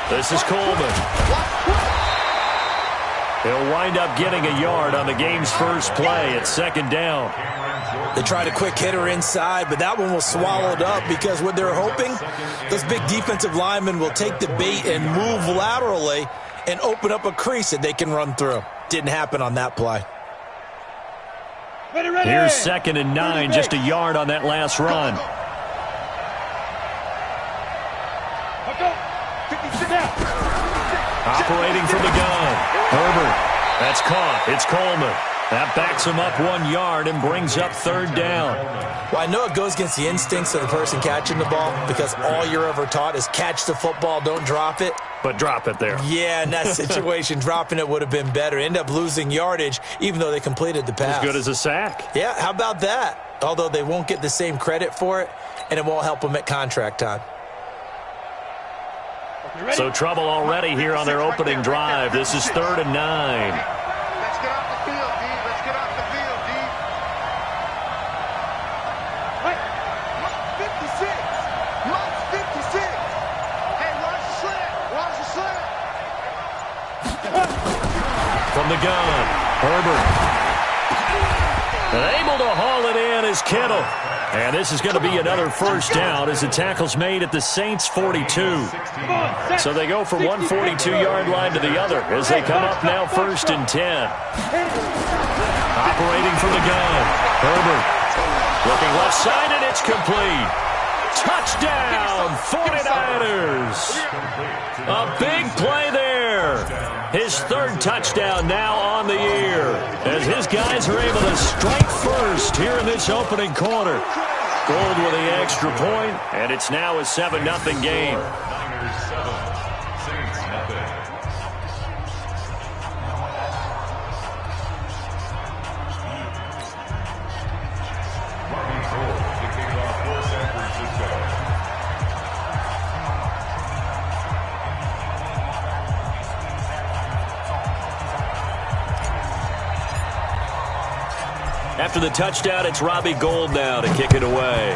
This is Coleman. He'll wind up getting a yard on the game's first play at second down. They tried a quick hitter inside, but that one was swallowed up because what they're hoping, those big defensive linemen will take the bait and move laterally and open up a crease that they can run through. Didn't happen on that play. Here's 2nd and 9, just a yard on that last run. Operating from the gun. Herbert. That's caught. It's Coleman. That backs him up 1 yard and brings up 3rd down. Well, I know it goes against the instincts of the person catching the ball because all you're ever taught is catch the football, don't drop it. But drop it there. Yeah, in that situation, dropping it would have been better. End up losing yardage, even though they completed the pass. As good as a sack. Yeah, how about that? Although they won't get the same credit for it, and it won't help them at contract time. So trouble already here on their opening drive. This is 3rd and 9. Let's get off the field, D. Let's get off the field, D. Wait. 56. Monk's 56. Hey, watch the slant. Watch the slant. From the gun, Herbert. And able to haul it in is Kittle. And this is going to be another first down as the tackle's made at the Saints' 42. So they go from one 42-yard line to the other as they come up now 1st and 10. Operating from the gun, Herbert. Looking left side, and it's complete. Touchdown, 49ers. A big play there. His 3rd touchdown now on the year as his guys are able to strike first here in this opening quarter. Gold with the extra point, and it's now a 7-0 game. After the touchdown, it's Robbie Gould now to kick it away.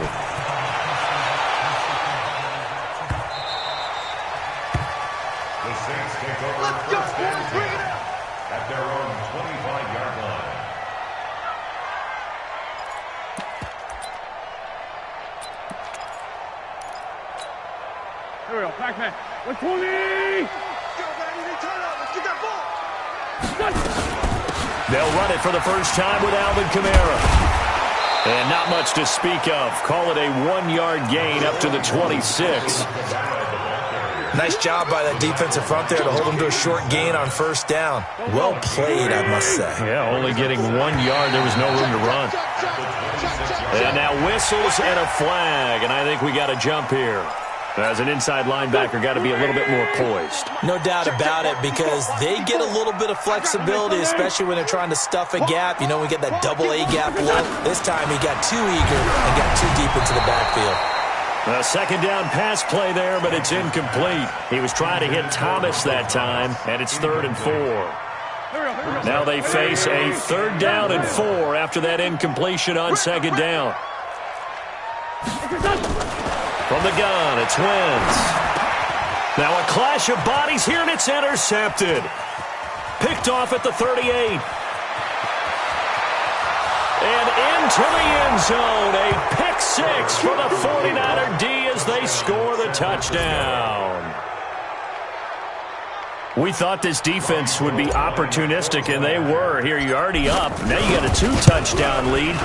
The Saints take over. Let's go, boys. Bring it out. At their own 25-yard line. Here we go. Pac-Man. 120. Go, baby. Turn up. Let's get that ball. They'll run it for the first time with Alvin Kamara. And not much to speak of. Call it a 1-yard gain up to the 26. Nice job by that defensive front there to hold them to a short gain on 1st down. Well played, I must say. Yeah, only getting 1 yard. There was no room to run. And now whistles and a flag. And I think we got a jump here. As an inside linebacker, got to be a little bit more poised. No doubt about it, because they get a little bit of flexibility, especially when they're trying to stuff a gap. You know, we get that double A gap look. This time he got too eager and got too deep into the backfield. A 2nd down pass play there, but it's incomplete. He was trying to hit Thomas that time, and it's 3rd and 4. Now they face a 3rd down and 4 after that incompletion on 2nd down. From the gun, it's Wentz. Now a clash of bodies here, and it's intercepted. Picked off at the 38. And into the end zone, a pick 6 for the 49er D as they score the touchdown. We thought this defense would be opportunistic, and they were. Here, you're already up. Now you got a 2-touchdown lead.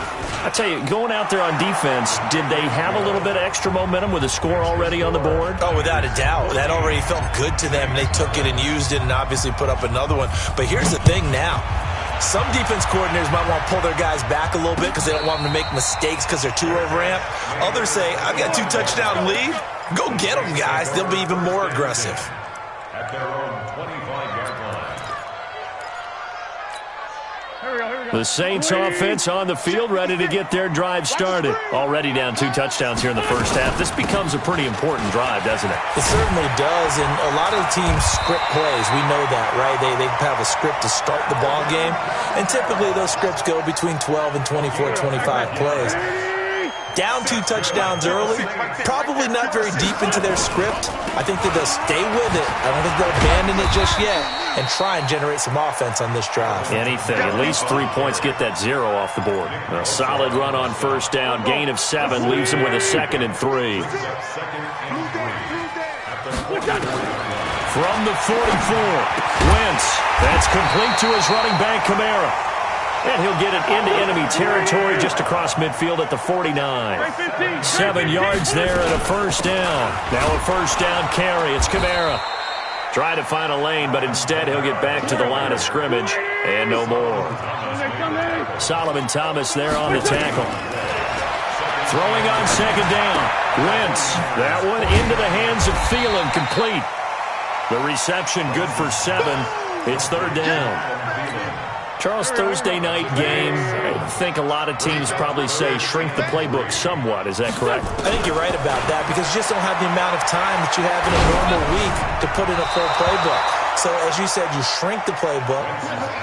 I tell you, going out there on defense, did they have a little bit of extra momentum with a score already on the board? Oh, without a doubt. That already felt good to them. They took it and used it and obviously put up another one. But here's the thing now. Some defense coordinators might want to pull their guys back a little bit because they don't want them to make mistakes because they're too overamped. Others say, I've got 2-touchdown lead. Go get them, guys. They'll be even more aggressive. At their own 25-yard line. The Saints offense on the field, ready to get their drive started. Already down 2 touchdowns here in the first half. This becomes a pretty important drive, doesn't it? It certainly does, and a lot of teams script plays. We know that, right? They have a script to start the ball game, and typically those scripts go between 12 and 24, 25 plays. Down 2 touchdowns early, probably not very deep into their script. I think that they'll stay with it. I don't think they'll abandon it just yet and try and generate some offense on this drive. Anything. At least 3 points, get that 0 off the board. A solid run on first down. Gain of 7 leaves him with a 2nd and 3. From the 44, Wentz. That's complete to his running back, Kamara. And he'll get it into enemy territory just across midfield at the 49. 7 yards there and a first down. Now a first down carry. It's Kamara. Trying to find a lane, but instead he'll get back to the line of scrimmage and no more. Solomon Thomas there on the tackle. Throwing on second down. Wentz. That one into the hands of Thielen, complete. The reception good for 7. It's third down. Charles, Thursday night game, I think a lot of teams probably say shrink the playbook somewhat. Is that correct? I think you're right about that because you just don't have the amount of time that you have in a normal week to put in a full playbook. So, as you said, you shrink the playbook,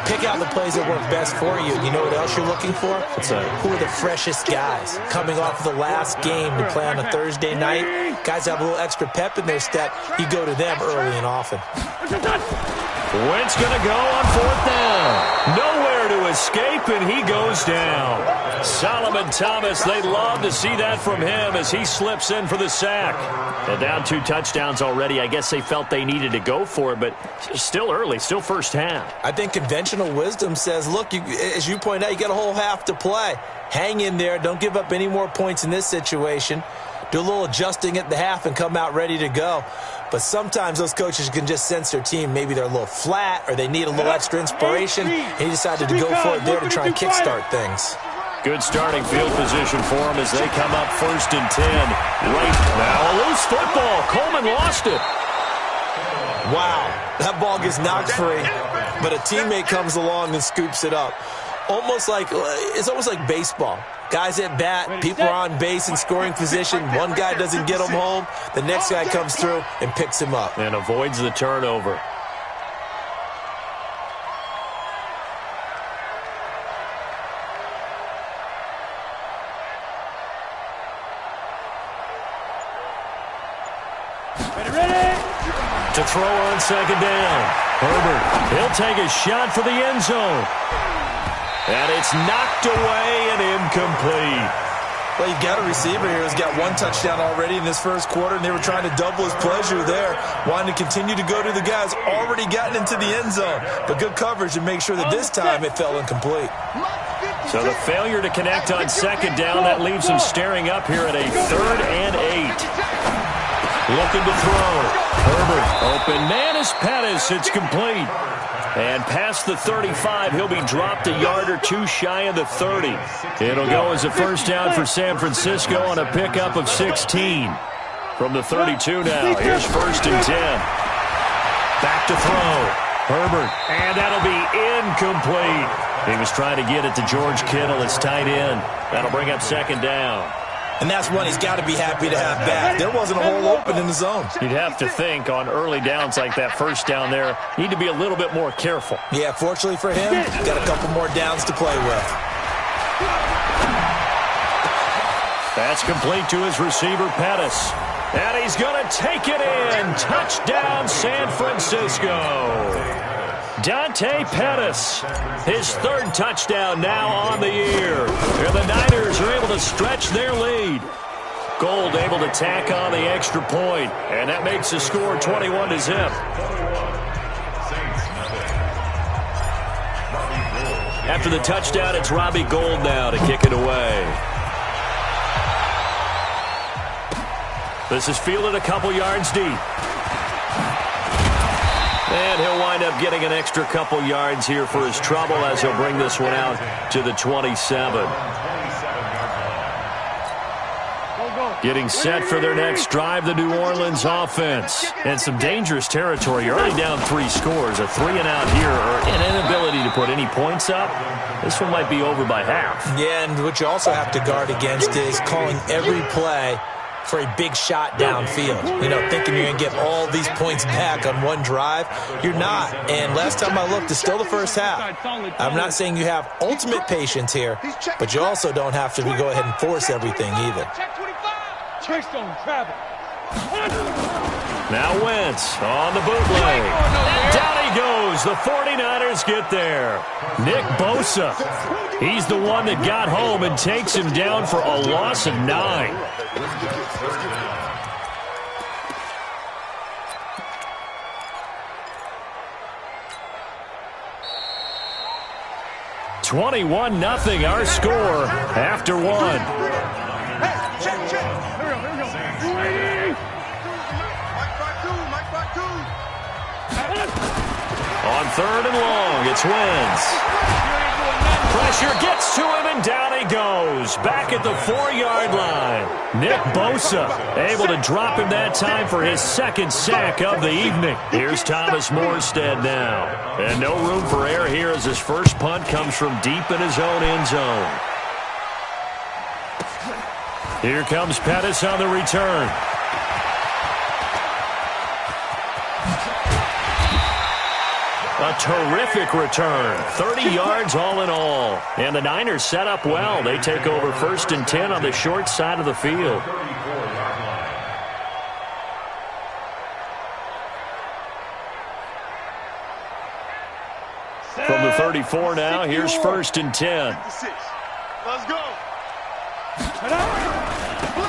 pick out the plays that work best for you. You know what else you're looking for? Who are the freshest guys coming off of the last game to play on a Thursday night? Guys have a little extra pep in their step. You go to them early and often. Wentz going to go on fourth down. Nowhere to escape, and he goes down. Solomon Thomas, they love to see that from him as he slips in for the sack. And down 2 touchdowns already. I guess they felt they needed to go for it, but still early, still first half. I think conventional wisdom says, look, as you point out, you got a whole half to play. Hang in there. Don't give up any more points in this situation. Do a little adjusting at the half and come out ready to go. But sometimes those coaches can just sense their team. Maybe they're a little flat or they need a little extra inspiration. And he decided to go for it there to try and kickstart things. Good starting field position for them as they come up 1st and 10. Right now, a loose football. Coleman lost it. Wow, that ball gets knocked free, but a teammate comes along and scoops it up. It's almost like baseball. Guys at bat, people are on base in scoring position. One guy doesn't get him home. The next guy comes through and picks him up. And avoids the turnover. To throw on second down. Herbert, he'll take a shot for the end zone. And it's knocked away and incomplete. Well, you've got a receiver here who's got 1 touchdown already in this first quarter, and they were trying to double his pleasure there, wanting to continue to go to the guys already gotten into the end zone. But good coverage to make sure that this time it fell incomplete. So the failure to connect on second down, that leaves him staring up here at a 3rd and 8. Looking to throw. Herbert, open man is Pettis. It's complete. And past the 35, he'll be dropped a yard or 2 shy of the 30. It'll go as a first down for San Francisco on a pickup of 16. From the 32 now, here's 1st and 10. Back to throw. Herbert, and that'll be incomplete. He was trying to get it to George Kittle, his tight end. That'll bring up 2nd down. And that's one he's got to be happy to have back. There wasn't a hole open in the zone. You'd have to think on early downs like that first down there, need to be a little bit more careful. Yeah, fortunately for him, got a couple more downs to play with. That's complete to his receiver, Pettis. And he's going to take it in. Touchdown, San Francisco. Dante Pettis, his 3rd touchdown now on the year. And the Niners are able to stretch their lead. Gold able to tack on the extra point, and that makes the score 21-0. After the touchdown, it's Robbie Gould now to kick it away. This is fielded a couple yards deep. And he'll wind up getting an extra couple yards here for his trouble as he'll bring this one out to the 27. Getting set for their next drive, the New Orleans offense. And some dangerous territory. You're already down 3 scores. A 3-and-out here or an inability to put any points up. This one might be over by half. Yeah, and what you also have to guard against is calling every play for a big shot downfield. You know, thinking you're going to get all these points back on one drive. You're not. And last time I looked, it's still the first half. I'm not saying you have ultimate patience here, but you also don't have to go ahead and force everything either. Now Wentz on the bootleg. And down he goes. The 49ers get there. Nick Bosa. He's the one that got home and takes him down for a loss of 9. (21-0) our score after 1. On 3rd and long, it's Wentz. Pressure gets to him, and down he goes. Back at the 4-yard line. Nick Bosa able to drop him that time for his second sack of the evening. Here's Thomas Morstead now. And no room for error here as his first punt comes from deep in his own end zone. Here comes Pettis on the return. A terrific return. 30 yards all in all. And the Niners set up well. They take over 1st and 10 on the short side of the field. From the 34 now, here's 1st and 10. Let's go.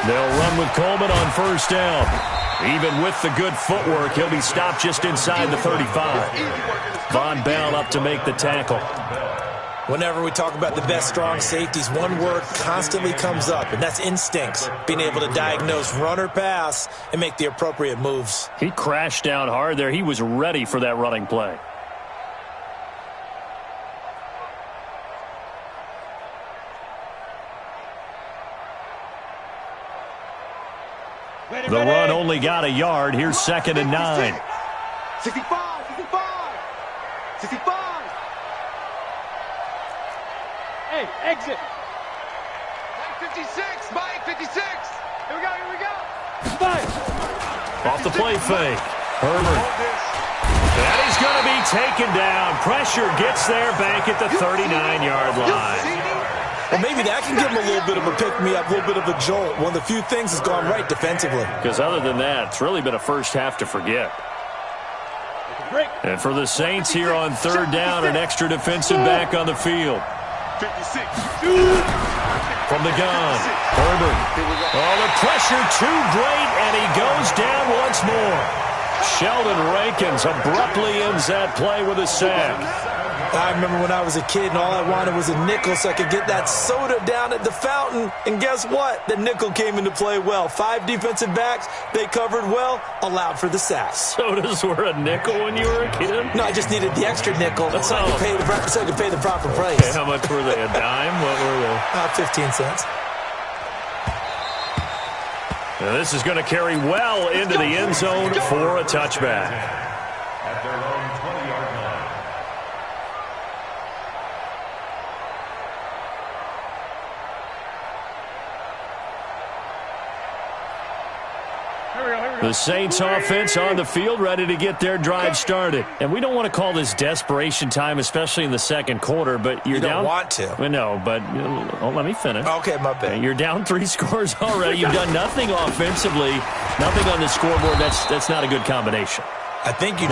They'll run with Coleman on 1st down. Even with the good footwork, he'll be stopped just inside the 35. Von Bell up to make the tackle. Whenever we talk about the best strong safeties, one word constantly comes up, and that's instincts. Being able to diagnose run or pass and make the appropriate moves. He crashed down hard there. He was ready for that running play. The run only got a yard. Here's 2nd and 9. 65, 65, 65. Hey, exit. Mike 56, Mike 56. Here we go, here we go. Off the play fake. Herbert. And he's going to be taken down. Pressure gets there back at the 39-yard line. Well, maybe that can give him a little bit of a pick-me-up, a little bit of a jolt. One of the few things has gone right defensively. Because other than that, it's really been a first half to forget. And for the Saints here on 3rd down, an extra defensive back on the field. 56. From the gun, Herbert. Oh, the pressure too great, and he goes down once more. Sheldon Rankins abruptly ends that play with a sack. I remember when I was a kid and all I wanted was a nickel so I could get that soda down at the fountain. And guess what? The nickel came into play well. 5 defensive backs, they covered well, allowed for the sack. Sodas were a nickel when you were a kid? No, I just needed the extra nickel so I could pay the proper price. Okay, how much were they? A dime? What were they? 15 cents. Now this is going to carry well into the end zone for a touchback. At their own 20-yard line. The Saints offense on the field, ready to get their drive started. And we don't want to call this desperation time, especially in the second quarter, but you're you down. Don't want to. Well, no, but let me finish. Okay, my bad. You're down 3 scores already. You've done nothing offensively, nothing on the scoreboard. That's not a good combination. I think you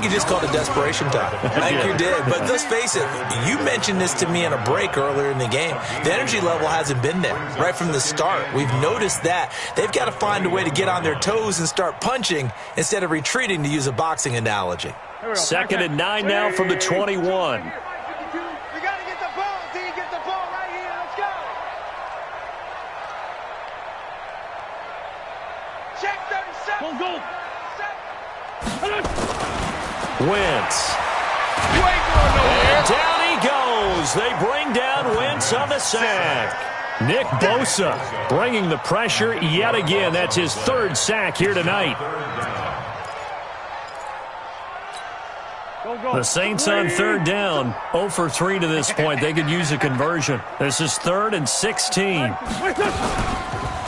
just called it desperation time. I think you did. But let's face it, you mentioned this to me in a break earlier in the game. The energy level hasn't been there right from the start. We've noticed that. They've got to find a way to get on their toes and start punching instead of retreating, to use a boxing analogy. 2nd and 9 now from the 21. We got to get the ball, D. Get the ball right here. Let's go. Check 37. Go. Wentz. And down he goes. They bring down Wentz on the sack. Nick Bosa bringing the pressure yet again. That's his 3rd sack here tonight. The Saints on 3rd down. 0 for 3 to this point. They could use a conversion. This is 3rd and 16.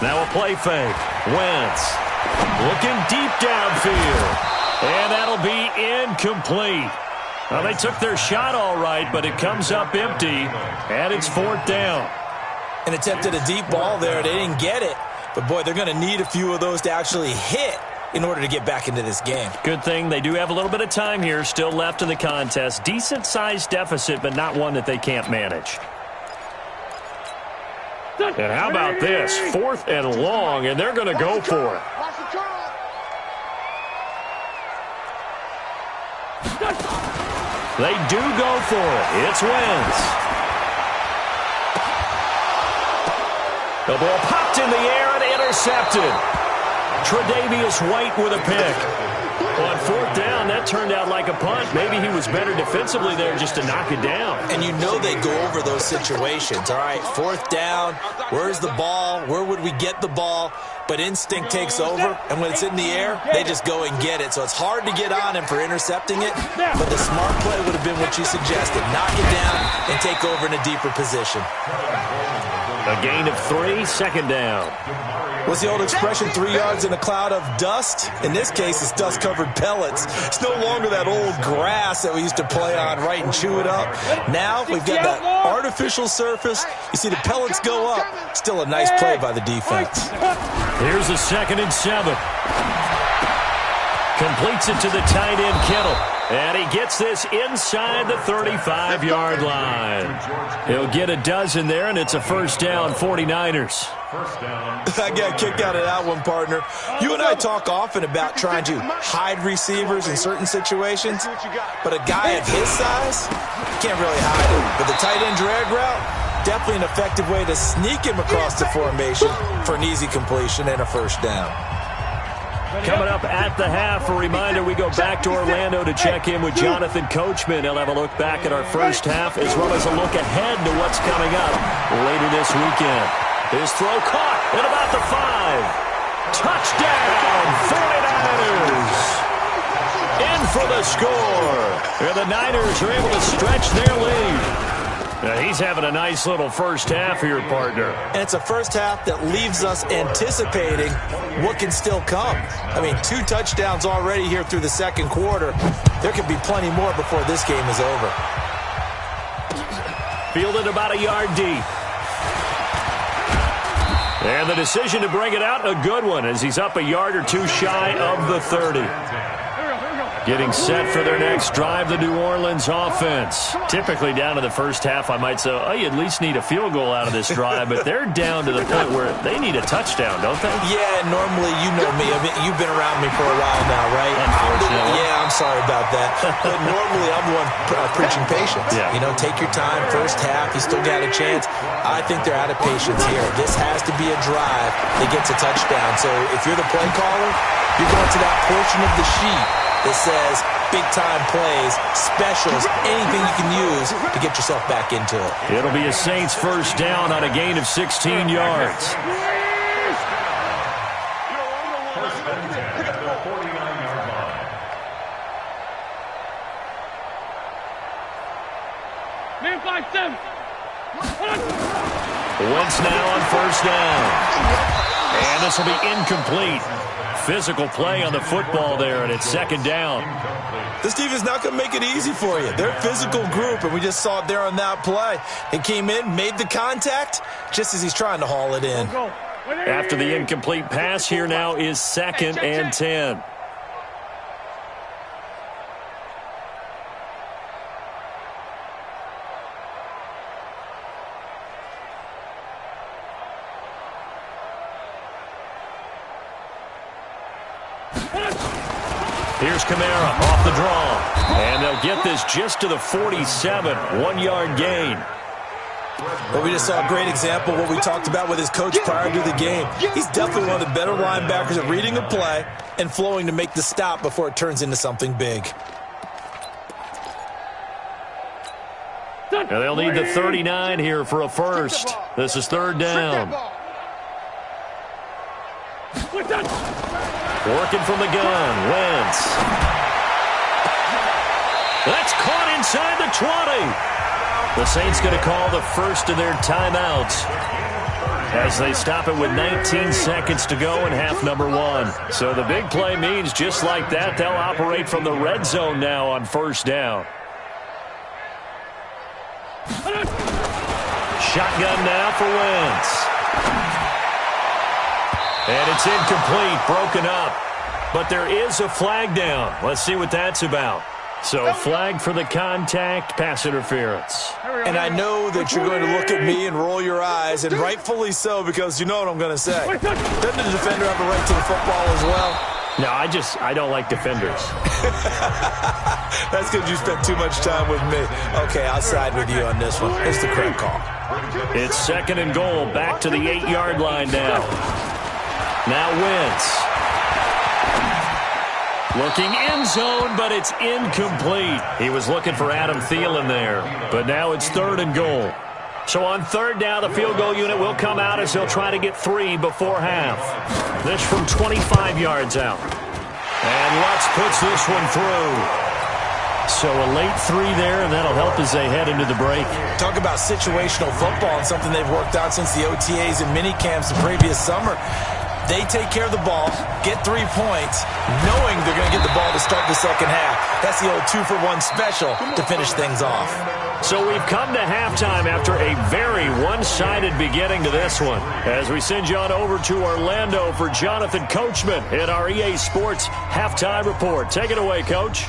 Now a play fake. Wentz looking deep downfield. And that'll be incomplete. Well, they took their shot all right, but it comes up empty, and it's 4th down. And attempted a deep ball there. They didn't get it. But, boy, they're going to need a few of those to actually hit in order to get back into this game. Good thing they do have a little bit of time here still left in the contest. Decent-sized deficit, but not one that they can't manage. And how about this? 4th and long, and they're going to go for it. They do go for it. It's Wentz. The ball popped in the air and intercepted. Tre'Davious White with a pick. On 4th down, that turned out like a punt. Maybe he was better defensively there just to knock it down. And you know they go over those situations. All right, 4th down, where's the ball? Where would we get the ball? But instinct takes over, and when it's in the air, they just go and get it. So it's hard to get on him for intercepting it, but the smart play would have been what you suggested. Knock it down and take over in a deeper position. A gain of 3, 2nd down. What's the old expression, 3 yards in a cloud of dust? In this case, it's dust-covered pellets. It's no longer that old grass that we used to play on, right, and chew it up. Now we've got that artificial surface. You see the pellets go up. Still a nice play by the defense. Here's a 2nd and 7. Completes it to the tight end, Kittle. And he gets this inside the 35-yard line. He'll get a dozen there, and it's a 1st down, 49ers. I got kicked out of that one, partner. You and I talk often about trying to hide receivers in certain situations, but a guy of his size can't really hide him. But the tight end drag route, definitely an effective way to sneak him across the formation for an easy completion and a 1st down. Coming up at the half, a reminder, we go back to Orlando to check in with Jonathan Coachman. He'll have a look back at our first half as well as a look ahead to what's coming up later this weekend. His throw caught at about the 5. Touchdown, 49ers. In for the score. And the Niners are able to stretch their lead. Now, he's having a nice little first half here, partner. And it's a first half that leaves us anticipating what can still come. I mean, 2 touchdowns already here through the 2nd quarter. There could be plenty more before this game is over. Fielded about a yard deep. And the decision to bring it out, a good one, as he's up a yard or 2 shy of the 30. Getting set for their next drive, the New Orleans offense. Typically down to the first half, I might say, oh, you at least need a field goal out of this drive, but they're down to the point where they need a touchdown, don't they? Yeah, normally, you know me. I mean, you've been around me for a while now, right? Unfortunately. Yeah, I'm sorry about that. But normally, I'm the one preaching patience. Yeah. You know, take your time, first half, you still got a chance. I think they're out of patience here. This has to be a drive that gets a touchdown. So if you're the play caller, you're going to that portion of the sheet that says big-time plays, specials, anything you can use to get yourself back into it. It'll be a Saints first down on a gain of 16 yards. First and 10 at the 49-yard line. Man 5-7. Wentz now on first down. And this will be incomplete. Physical play on the football there, and it's 2nd down. This defense not going to make it easy for you. They're a physical group, and we just saw it there on that play. It came in, made the contact, just as he's trying to haul it in. After the incomplete pass, here now is 2nd and 10. Here's Kamara off the draw. And they'll get this just to the 47. 1-yard gain. But we just saw a great example of what we talked about with his coach prior to the game. He's definitely one of the better linebackers at reading a play and flowing to make the stop before it turns into something big. And they'll need the 39 here for a first. This is 3rd down. Working from the gun, Wentz. That's caught inside the 20. The Saints going to call the first of their timeouts as they stop it with 19 seconds to go in half number one. So the big play means just like that, they'll operate from the red zone now on first down. Shotgun now for Wentz. And it's incomplete, broken up. But there is a flag down. Let's see what that's about. So flag for the contact, pass interference. And I know that you're going to look at me and roll your eyes, and rightfully so, because you know what I'm going to say. Doesn't the defender have a right to the football as well? No, I don't like defenders. That's because you spent too much time with me. Okay, I'll side with you on this one. It's the correct call. It's second and goal, back to the 8-yard line now. Now Wentz. Looking end zone, but it's incomplete. He was looking for Adam Thielen there, but now it's third and goal. So on third down, the field goal unit will come out as they'll try to get 3 before half. This from 25 yards out. And Lutz puts this one through. So a late 3 there, and that'll help as they head into the break. Talk about situational football and something they've worked out since the OTAs and mini camps the previous summer. They take care of the ball, get 3 points, knowing they're going to get the ball to start the second half. That's the old 2-for-1 special to finish things off. So we've come to halftime after a very one-sided beginning to this one. As we send you on over to Orlando for Jonathan Coachman in our EA Sports Halftime Report. Take it away, Coach.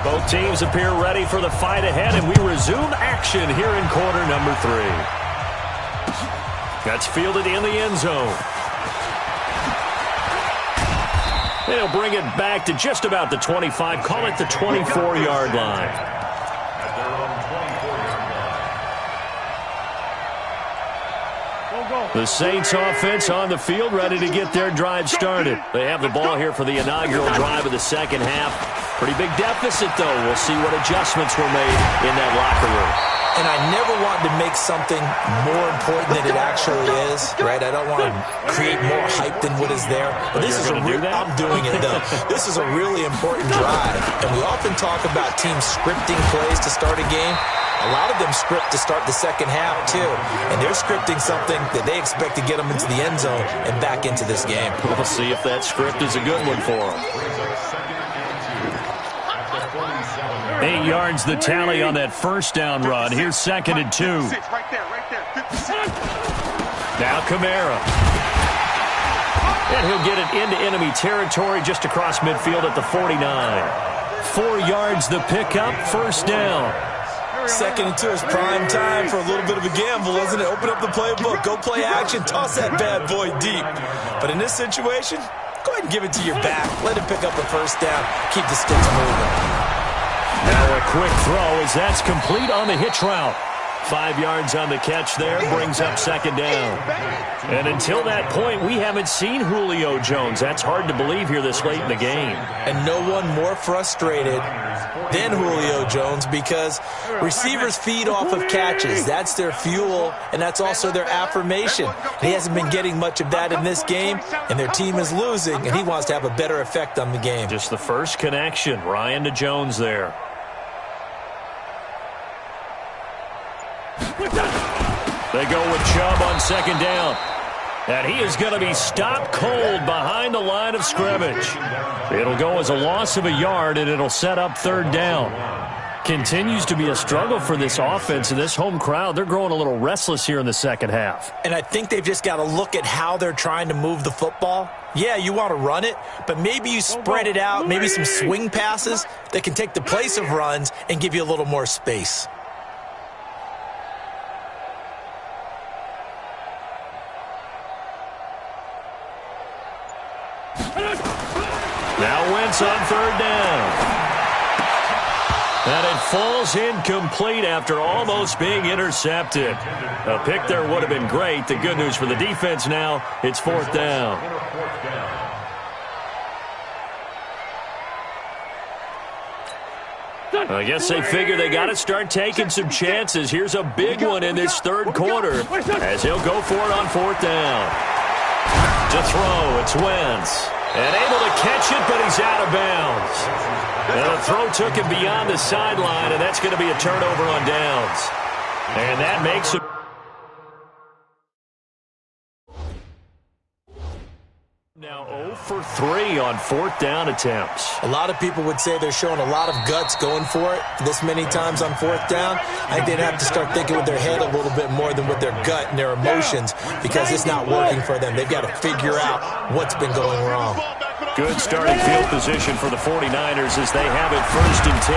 Both teams appear ready for the fight ahead, and we resume action here in quarter number 3. That's fielded in the end zone. They'll bring it back to just about the 25. Call it the 24-yard line. The Saints offense on the field, ready to get their drive started. They have the ball here for the inaugural drive of the second half. Pretty big deficit, though. We'll see what adjustments were made in that locker room. And I never want to make something more important than it actually is, right? I don't want to create more hype than what is there. But this is I'm doing it, though. This is a really important drive. And we often talk about teams scripting plays to start a game. A lot of them script to start the second half, too. And they're scripting something that they expect to get them into the end zone and back into this game. We'll see if that script is a good one for them. 8 yards the tally on that first down run. Here's second and 2. Now Kamara. And he'll get it into enemy territory just across midfield at the 49. 4 yards the pickup, first down. Second and 2 is prime time for a little bit of a gamble, isn't it? Open up the playbook, go play action, toss that bad boy deep. But in this situation, go ahead and give it to your back. Let it pick up a first down. Keep the sticks moving. Now a quick throw as that's complete on the hitch route. 5 yards on the catch there, brings up second down. And until that point, we haven't seen Julio Jones. That's hard to believe here this late in the game. And no one more frustrated than Julio Jones because receivers feed off of catches. That's their fuel, and that's also their affirmation. He hasn't been getting much of that in this game, and their team is losing, and he wants to have a better effect on the game. Just the first connection, Ryan to Jones there. They go with Chubb on second down. And he is going to be stopped cold behind the line of scrimmage. It'll go as a loss of a yard, and it'll set up third down. Continues to be a struggle for this offense and this home crowd. They're growing a little restless here in the second half. And I think they've just got to look at how they're trying to move the football. Yeah, you want to run it, but maybe you spread it out, maybe some swing passes that can take the place of runs and give you a little more space. Now Wentz on third down. And it falls incomplete after almost being intercepted. A pick there would have been great. The good news for the defense now, it's fourth down. I guess they figure they got to start taking some chances. Here's a big one in this third quarter as he'll go for it on fourth down. To throw, it's Wentz. And able to catch it, but he's out of bounds. And the throw took him beyond the sideline, and that's going to be a turnover on downs. And that makes it now 0 for 3 on fourth down attempts. A lot of people would say they're showing a lot of guts going for it this many times on fourth down. I think they'd have to start thinking with their head a little bit more than with their gut and their emotions, because it's not working for them. They've got to figure out what's been going wrong. Good starting field position for the 49ers as they have it 1st and 10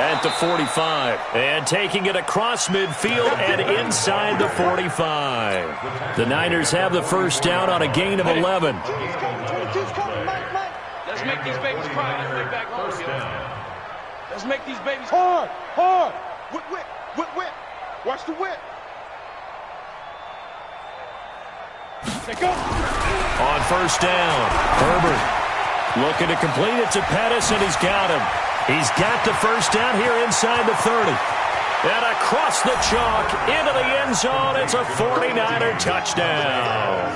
at the 45. And taking it across midfield and inside the 45. The Niners have the first down on a gain of 11. Let's make these babies cry. Let's make back home. Let's make these babies Hard, hard. Whip, whip, whip, whip. Watch the whip. Take up. On first down, Herbert looking to complete it to Pettis, and he's got him. He's got the first down here inside the 30. And across the chalk into the end zone, it's a 49er touchdown.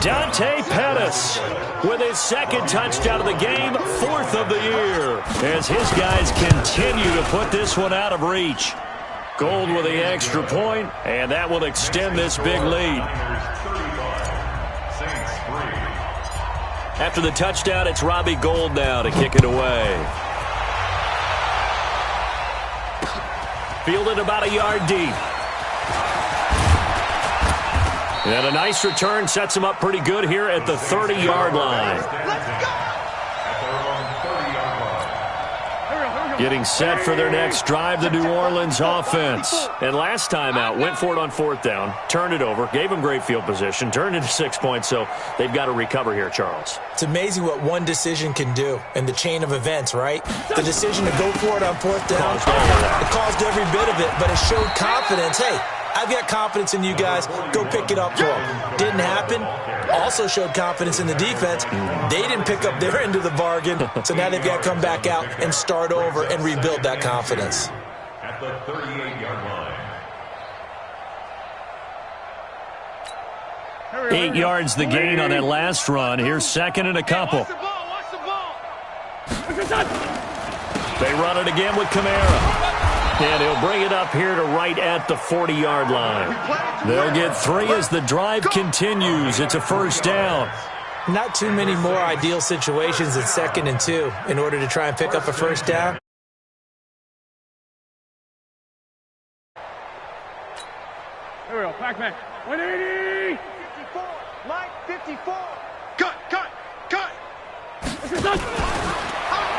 Dante Pettis with his second touchdown of the game, 4th of the year, as his guys continue to put this one out of reach. Gold with the extra point, and that will extend this big lead. After the touchdown, it's Robbie Gould now to kick it away. Fielded about a yard deep. And a nice return sets him up pretty good here at the 30-yard line. Let's go. Getting set for their next drive, the New Orleans offense. And last time out, went for it on fourth down, turned it over, gave them great field position, turned it to 6 points, so they've got to recover here, Charles. It's amazing what one decision can do in the chain of events, right? The decision to go for it on fourth down, it caused every bit of it, but it showed confidence. Hey, I've got confidence in you guys. Go pick it up for them. Didn't happen. Also showed confidence in the defense. They didn't pick up their end of the bargain, so now they've got to come back out and start over and rebuild that confidence. At the 38-yard line. 8 yards the gain on that last run. Here's second and a couple. Watch the ball. Watch the ball. They run it again with Kamara. And he'll bring it up here to right at the 40-yard line. They'll get 3 as the drive continues. It's a first down. Not too many more ideal situations at 2nd and 2 in order to try and pick up a first down. Here we go. Pac-Man. 180. 54. Mike, 54. Cut.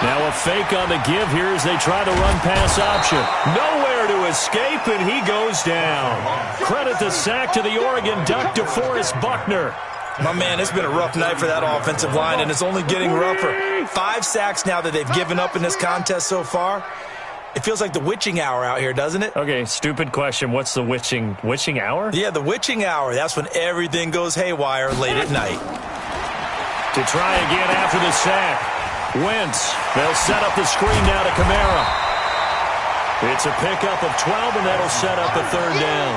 Now a fake on the give here as they try to run pass option. Nowhere to escape, and he goes down. Credit the sack to the Oregon Duck, DeForest Buckner. My man, it's been a rough night for that offensive line, and it's only getting rougher. 5 sacks now that they've given up in this contest so far. It feels like the witching hour out here, doesn't it? Okay, stupid question. What's the witching hour? Yeah, the witching hour. That's when everything goes haywire late at night. To try again after the sack. Wentz, they'll set up the screen now to Kamara. It's a pickup of 12, and that'll set up a third down.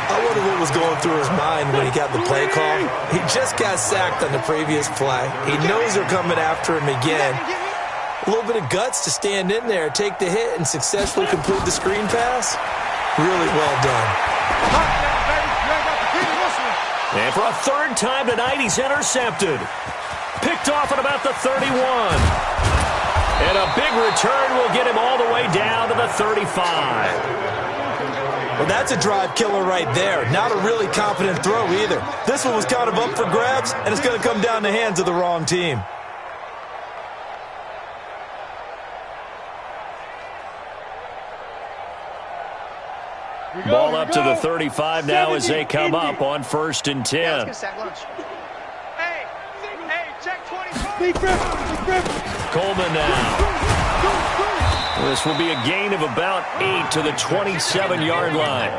I wonder what was going through his mind when he got the play call. He just got sacked on the previous play. He knows they're coming after him again. A little bit of guts to stand in there, take the hit, and successfully complete the screen pass. Really well done. And for a third time tonight, he's intercepted. Picked off at about the 31. And a big return will get him all the way down to the 35. Well, that's a drive killer right there. Not a really confident throw either. This one was kind of up for grabs, and it's going to come down the hands of the wrong team. Ball up to the 35 now as they come up on 1st and 10. Coleman now. This will be a gain of about 8 to the 27-yard line.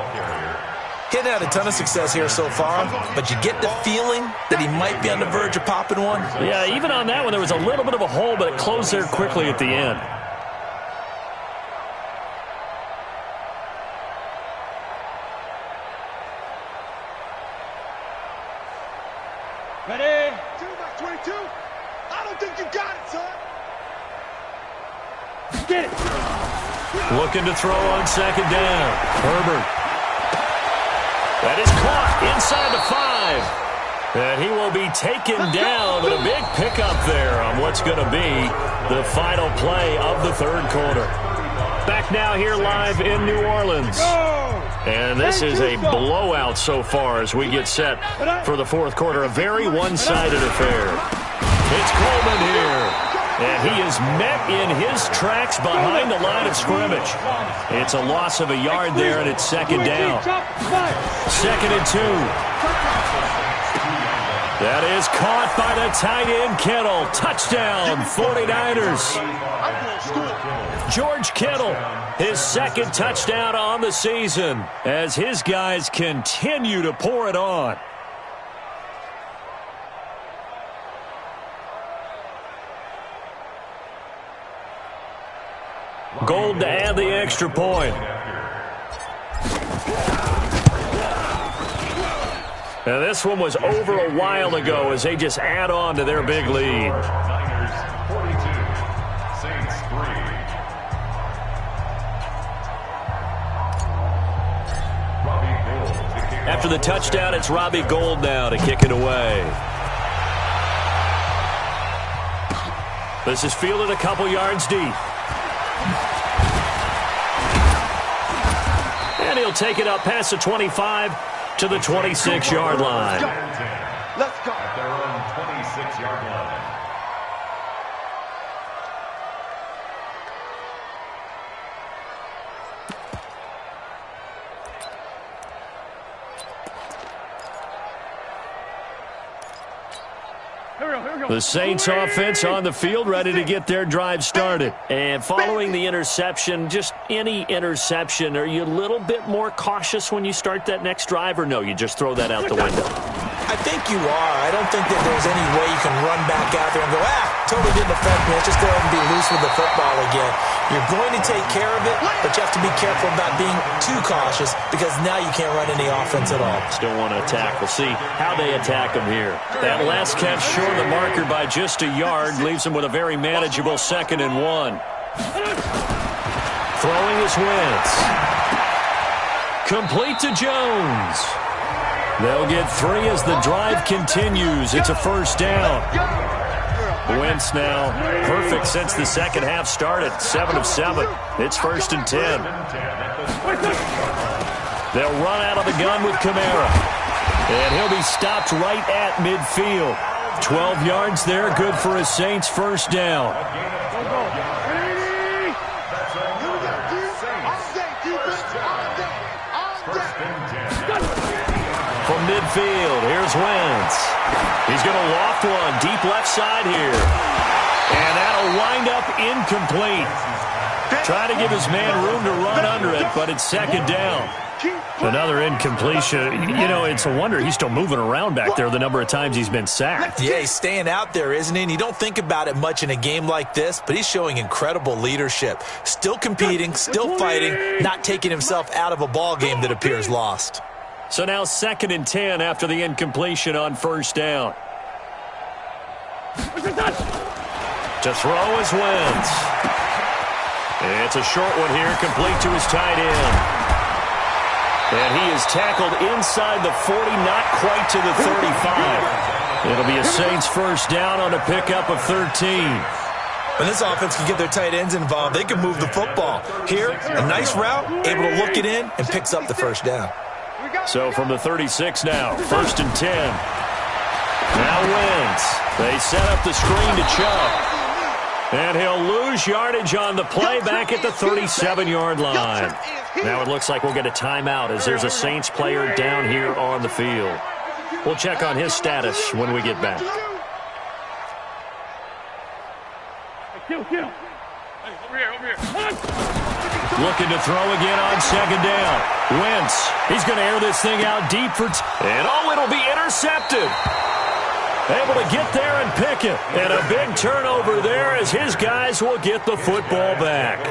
Getting had a ton of success here so far, but you get the feeling that he might be on the verge of popping one. Yeah, even on that one, there was a little bit of a hole, but it closed there quickly at the end. Ready? 2 by 22. I don't think you got it, son. Looking to throw on second down. Herbert. That is caught inside the 5. And he will be taken down with a big pickup there on what's going to be the final play of the third quarter. Back now here live in New Orleans. And this is a blowout so far as we get set for the fourth quarter. A very one-sided affair. It's Coleman here. And he is met in his tracks behind the line of scrimmage. It's a loss of a yard there, and it's second down. 2nd and 2. That is caught by the tight end, Kittle. Touchdown, 49ers. George Kittle, his second touchdown on the season as his guys continue to pour it on. Gold to add the extra point. Now this one was over a while ago as they just add on to their big lead. Niners 42, Saints 3. After the touchdown, it's Robbie Gould now to kick it away. This is fielded a couple yards deep. And he'll take it up past the 25 to the 26-yard line. Let's go. At their own 26-yard line. The Saints offense on the field, ready to get their drive started. And following the interception, just any interception, are you a little bit more cautious when you start that next drive, or no, you just throw that out the window? I think you are. I don't think that there's any way you can run back out there and go, totally didn't affect me. Let's just go ahead and be loose with the football again. You're going to take care of it, but you have to be careful about being too cautious because now you can't run any offense at all. Still want to attack. We'll see how they attack them here. That last catch short of the marker by just a yard leaves them with a very manageable 2nd and 1. Throwing is Wentz. Complete to Jones. They'll get 3 as the drive continues. It's a first down. Wentz now perfect since the second half started. 7 of 7. It's 1st and 10. They'll run out of the gun with Kamara. And he'll be stopped right at midfield. 12 yards there, good for a Saints first down. From midfield, here's Wentz. He's going to loft one deep left side here. And that'll wind up incomplete. Trying to give his man room to run under it, but it's second down. Another incompletion. You know, it's a wonder he's still moving around back there the number of times he's been sacked. Yeah, he's staying out there, isn't he? And you don't think about it much in a game like this, but he's showing incredible leadership. Still competing, still fighting, not taking himself out of a ball game that appears lost. So now 2nd and 10 after the incompletion on first down. To throw is Wentz. It's a short one here, complete to his tight end. And he is tackled inside the 40, not quite to the 35. It'll be a Saints first down on a pickup of 13. When this offense can get their tight ends involved, they can move the football. Here, a nice route, able to look it in, and picks up the first down. So from the 36 now, 1st and 10. Now Wentz. They set up the screen to Chubb. And he'll lose yardage on the play back at the 37-yard line. Now it looks like we'll get a timeout as there's a Saints player down here on the field. We'll check on his status when we get back. Looking to throw again on second down. Wentz, he's going to air this thing out deep for... and it'll be intercepted. Able to get there and pick it. And a big turnover there as his guys will get the football back.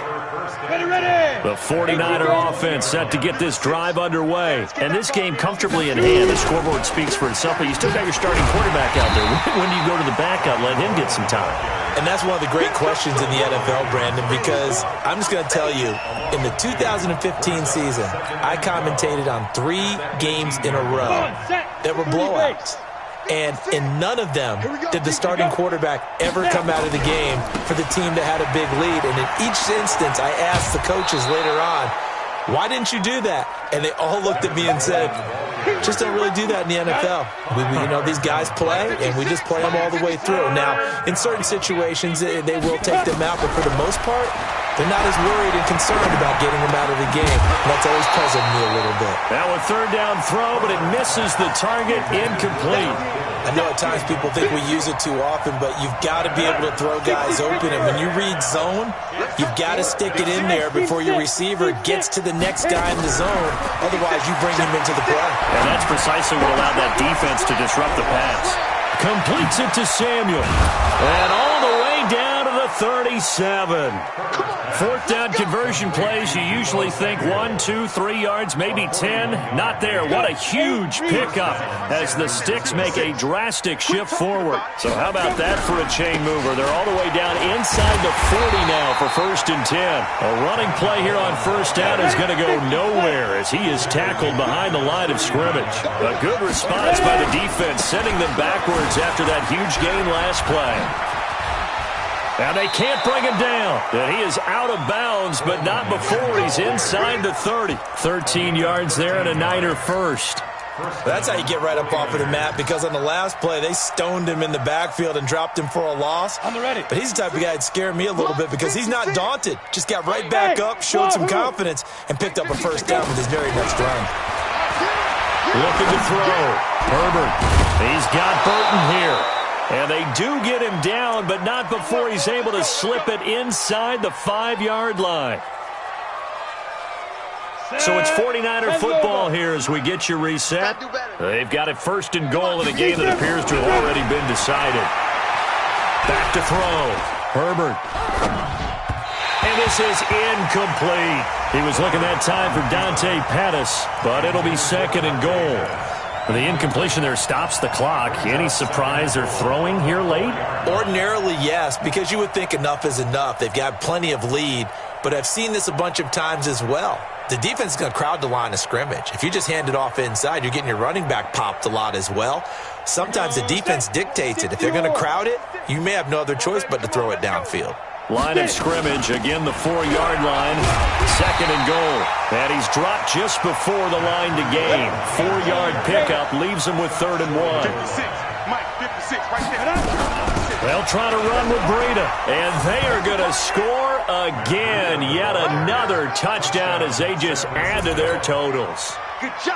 The 49er offense set to get this drive underway. And this game comfortably in hand. The scoreboard speaks for itself, but you still got your starting quarterback out there. When do you go to the backup? Let him get some time. And that's one of the great questions in the NFL, Brandon, because I'm just going to tell you, in the 2015 season, I commentated on 3 games in a row that were blowouts. And in none of them did the starting quarterback ever come out of the game for the team that had a big lead. And in each instance, I asked the coaches later on, why didn't you do that? And they all looked at me and said, just don't really do that in the NFL. These guys play, and we just play them all the way through. Now, in certain situations, they will take them out, but for the most part, they're not as worried and concerned about getting them out of the game. And that's always puzzled me a little bit. Now a third down throw, but it misses the target, incomplete. I know at times people think we use it too often, but you've got to be able to throw guys open. And when you read zone, you've got to stick it in there before your receiver gets to the next guy in the zone. Otherwise, you bring him into the play. And that's precisely what allowed that defense to disrupt the pass. Completes it to Samuel. And all the way down to the 37. Fourth down conversion plays, you usually think 1, 2, 3 yards, maybe 10. Not there. What a huge pickup as the Sticks make a drastic shift forward. So how about that for a chain mover? They're all the way down inside the 40 now for 1st and 10. A running play here on 1st down is going to go nowhere as he is tackled behind the line of scrimmage. A good response by the defense, sending them backwards after that huge gain last play. Now they can't bring him down. And he is out of bounds, but not before he's inside the 30. 13 yards there and a Niner first. That's how you get right up off of the mat, because on the last play, they stoned him in the backfield and dropped him for a loss. But he's the type of guy that scared me a little bit because he's not daunted. Just got right back up, showed some confidence, and picked up a 1st down with his very next run. Looking to throw. Herbert. He's got Burton here. And they do get him down, but not before he's able to slip it inside the 5-yard line. So it's 49er football here as we get you reset. They've got it 1st and goal in a game that appears to have already been decided. Back to throw. Herbert. And this is incomplete. He was looking that time for Dante Pettis, but it'll be 2nd and goal. The incompletion there stops the clock. Any surprise they're throwing here late? Ordinarily, yes, because you would think enough is enough. They've got plenty of lead, but I've seen this a bunch of times as well. The defense is going to crowd the line of scrimmage. If you just hand it off inside, you're getting your running back popped a lot as well. Sometimes the defense dictates it. If they're going to crowd it, you may have no other choice but to throw it downfield. Line of scrimmage, again the 4-yard line, 2nd and goal. And he's dropped just before the line to gain. 4-yard pickup leaves him with 3rd and 1. 56, Mike, 56, right there. They'll try to run with Breida, and they are going to score again. Yet another touchdown as they just add to their totals.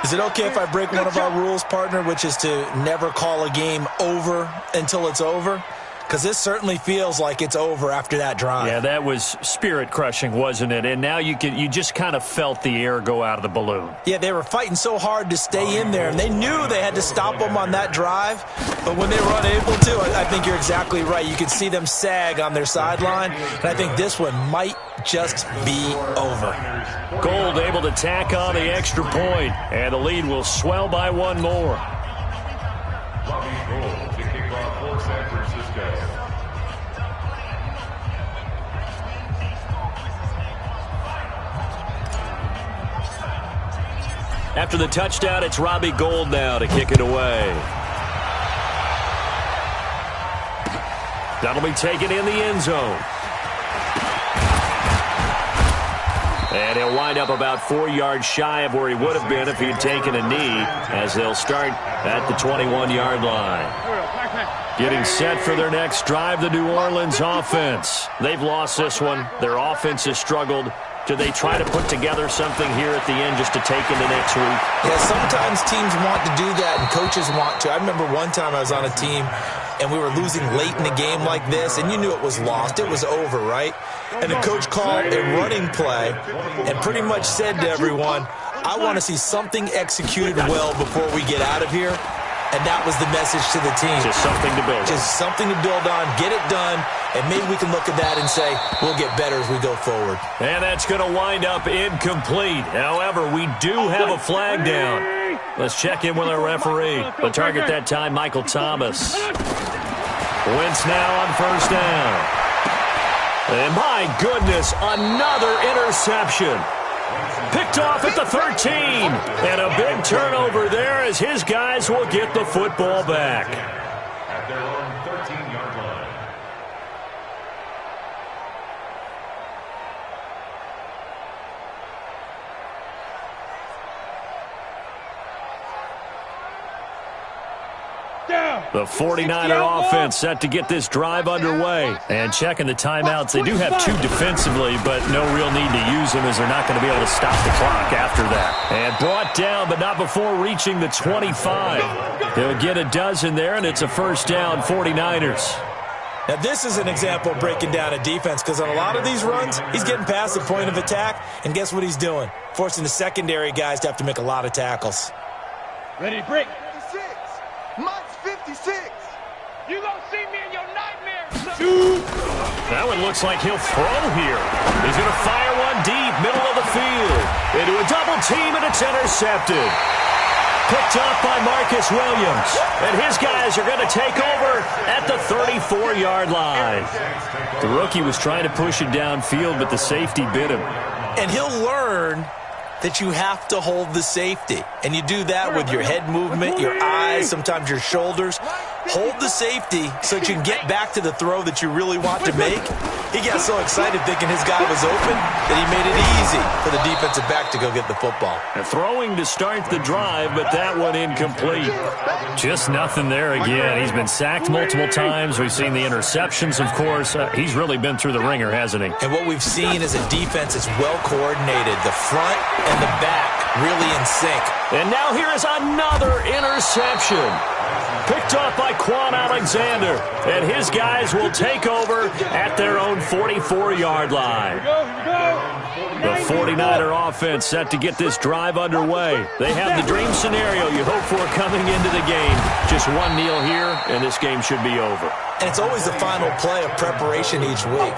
Is it okay if I break one of our rules, partner, which is to never call a game over until it's over? Because this certainly feels like it's over after that drive. Yeah, that was spirit-crushing, wasn't it? And now you just kind of felt the air go out of the balloon. Yeah, they were fighting so hard to stay in there, and they knew they had to stop them on that drive. But when they were unable to, I think you're exactly right. You could see them sag on their sideline, and I think this one might just be over. Gold able to tack on the extra point, and the lead will swell by one more. Bobby Gold to kick off for San Francisco. After the touchdown, it's Robbie Gould now to kick it away. That'll be taken in the end zone. And he'll wind up about 4 yards shy of where he would have been if he had taken a knee, as they'll start at the 21-yard line. Getting set for their next drive, the New Orleans offense. They've lost this one. Their offense has struggled. Do they try to put together something here at the end just to take into next week? Yeah, sometimes teams want to do that and coaches want to. I remember one time I was on a team and we were losing late in a game like this, and you knew it was lost. It was over, right? And the coach called a running play and pretty much said to everyone, I want to see something executed well before we get out of here. And that was the message to the team. Just something to build on. Just something to build on, get it done, and maybe we can look at that and say, we'll get better as we go forward. And that's going to wind up incomplete. However, we do have a flag down. Let's check in with our referee. The target that time, Michael Thomas. Wentz now on first down. And my goodness, another interception. Picked off at the 13. And a big turnover there as his guys will get the football back. At their own 13-yard line. The 49er offense set to get this drive underway. And checking the timeouts, they do have two defensively, but no real need to use them as they're not going to be able to stop the clock after that. And brought down, but not before reaching the 25. They'll get a dozen there, and it's a first down, 49ers. Now, this is an example of breaking down a defense because on a lot of these runs, he's getting past the point of attack, and guess what he's doing? Forcing the secondary guys to have to make a lot of tackles. Ready to break. 56. Mine's 56. You gonna see me in your nightmares. That one looks like he'll throw here. He's going to fire one deep, middle of the field. Into a double team, and it's intercepted. Picked up by Marcus Williams. And his guys are going to take over at the 34-yard line. The rookie was trying to push it downfield, but the safety bit him. And he'll learn that you have to hold the safety. And you do that with your head movement, your eyes, sometimes your shoulders. Hold the safety so that you can get back to the throw that you really want to make. He got so excited thinking his guy was open that he made it easy for the defensive back to go get the football. Throwing to start the drive, but that one incomplete. Just nothing there again. He's been sacked multiple times. We've seen the interceptions, of course. He's really been through the ringer, hasn't he? And what we've seen is a defense that's well coordinated. The front and the back really in sync. And now here is another interception. Picked off by Quan Alexander. And his guys will take over at their own 44-yard line. The 49er offense set to get this drive underway. They have the dream scenario you hope for coming into the game. Just one kneel here, and this game should be over. And it's always the final play of preparation each week.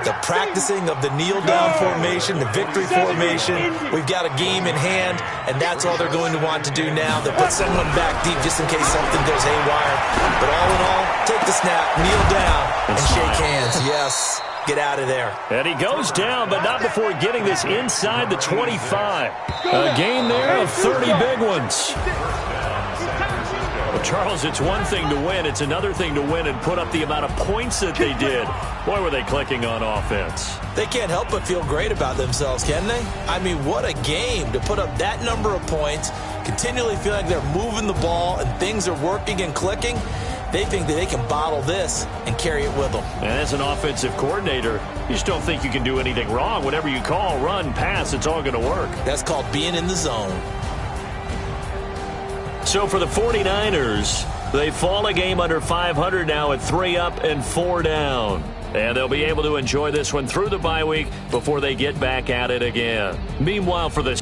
The practicing of the kneel-down formation, the victory formation. We've got a game in hand, and that's all they're going to want to do now. They'll put someone back deep just in case something goes haywire. But all in all, take the snap, kneel down, and shake hands. Yes, get out of there. And he goes down, but not before getting this inside the 25. A game there of 30 big ones. Well, Charles, it's one thing to win. It's another thing to win and put up the amount of points that they did. Boy, were they clicking on offense. They can't help but feel great about themselves, can they? I mean, what a game to put up that number of points, continually feel like they're moving the ball and things are working and clicking. They think that they can bottle this and carry it with them. And as an offensive coordinator, you just don't think you can do anything wrong. Whatever you call, run, pass, it's all going to work. That's called being in the zone. So for the 49ers, they fall a game under 500 now at 3 up and 4 down. And they'll be able to enjoy this one through the bye week before they get back at it again. Meanwhile, for the